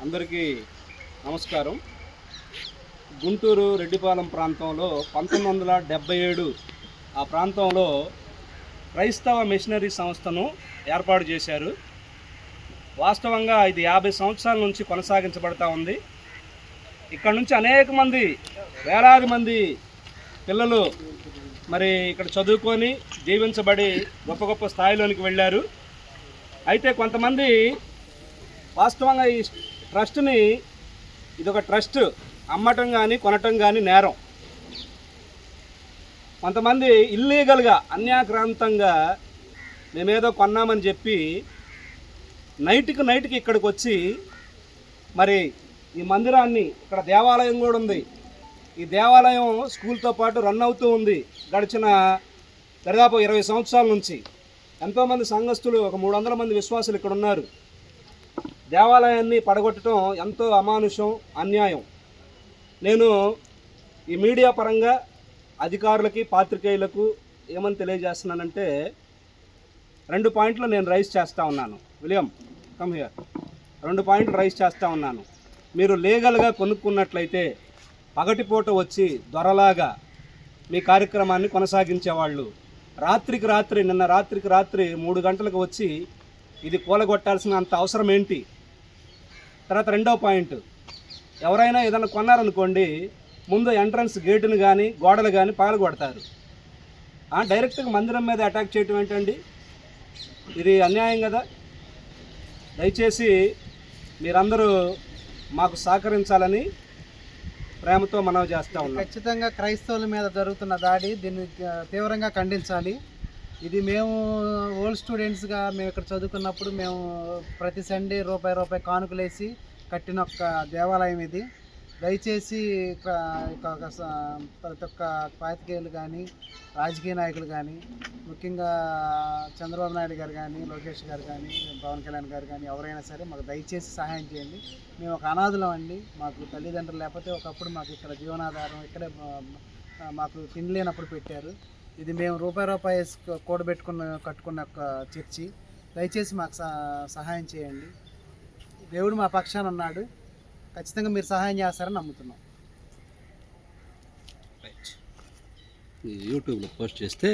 అందరికీ నమస్కారం. గుంటూరు రెడ్డిపాలెం ప్రాంతంలో 1977 ఆ ప్రాంతంలో క్రైస్తవ మిషనరీ సంస్థను ఏర్పాటు చేశారు. వాస్తవంగా ఇది 50 సంవత్సరాల నుంచి కొనసాగించబడతా ఉంది. ఇక్కడ నుంచి అనేక మంది, వేలాది మంది పిల్లలు మరి ఇక్కడ చదువుకొని జీవించబడి గొప్ప గొప్ప స్థాయిలోనికి వెళ్ళారు. అయితే కొంతమంది వాస్తవంగా ఈ ట్రస్ట్ని, ఇదొక ట్రస్ట్, అమ్మటం కానీ కొనటం కానీ నేరం. కొంతమంది ఇల్లీగల్గా అన్యాక్రాంతంగా మేమేదో కొన్నామని చెప్పి నైట్కి ఇక్కడికి వచ్చి మరి ఈ మందిరాన్ని, ఇక్కడ దేవాలయం కూడా ఉంది, ఈ దేవాలయం స్కూల్తో పాటు రన్ అవుతూ ఉంది గడిచిన దాదాపు 20 సంవత్సరాల నుంచి. ఎంతోమంది సంఘస్థులు, ఒక 300 మంది విశ్వాసులు ఇక్కడ ఉన్నారు. దేవాలయాన్ని పడగొట్టడం ఎంతో అమానుషం, అన్యాయం. నేను ఈ మీడియా పరంగా అధికారులకి, పాత్రికేయులకు ఏమని తెలియజేస్తున్నానంటే 2 పాయింట్లు నేను రైజ్ చేస్తూ ఉన్నాను. William, come here. 2 పాయింట్లు రైజ్ చేస్తూ ఉన్నాను. మీరు లీగల్గా కొనుక్కున్నట్లయితే పగటిపూట వచ్చి దొరలాగా మీ కార్యక్రమాన్ని కొనసాగించేవాళ్ళు. నిన్న రాత్రికి రాత్రి 3 గంటలకు వచ్చి ఇది కూలగొట్టాల్సిన అంత అవసరం ఏంటి? తర్వాత 2వ పాయింట్, ఎవరైనా ఏదైనా కొన్నారనుకోండి, ముందు ఎంట్రన్స్ గేటును కానీ గోడలు కానీ పగలగొడతారు. డైరెక్ట్గా మందిరం మీద అటాక్ చేయటం ఏంటండి? ఇది అన్యాయం కదా. దయచేసి మీరందరూ మాకు సహకరించాలని ప్రేమతో మనవి చేస్తూ ఉన్నాం. ఖచ్చితంగా క్రైస్తవుల మీద జరుగుతున్న దాడి, దీన్ని తీవ్రంగా ఖండించాలి. ఇది మేము ఓల్డ్ స్టూడెంట్స్గా మేము ఇక్కడ చదువుకున్నప్పుడు మేము ప్రతి సండే రూపాయి కానుకలేసి కట్టిన ఒక దేవాలయం ఇది. దయచేసి ప్రతి ఒక్క పాతికేయులు కానీ, రాజకీయ నాయకులు కానీ, ముఖ్యంగా చంద్రబాబు నాయుడు గారు కానీ, లోకేష్ గారు కానీ, పవన్ కళ్యాణ్ గారు కానీ, ఎవరైనా సరే మాకు దయచేసి సహాయం చేయండి. మేము ఒక అనాథులం అండి. మాకు తల్లిదండ్రులు లేకపోతే ఒకప్పుడు మాకు ఇక్కడ జీవనాధారం, ఇక్కడే మాకు తిండి లేనప్పుడు పెట్టారు. ఇది మేము రూపాయి కట్టుకున్న ఒక చర్చి. దయచేసి మాకు సహాయం చేయండి. దేవుడు మా పక్షాన ఉన్నాడు. ఖచ్చితంగా మీరు సహాయం చేస్తారని నమ్ముతున్నాం. యూట్యూబ్లో పోస్ట్ చేస్తే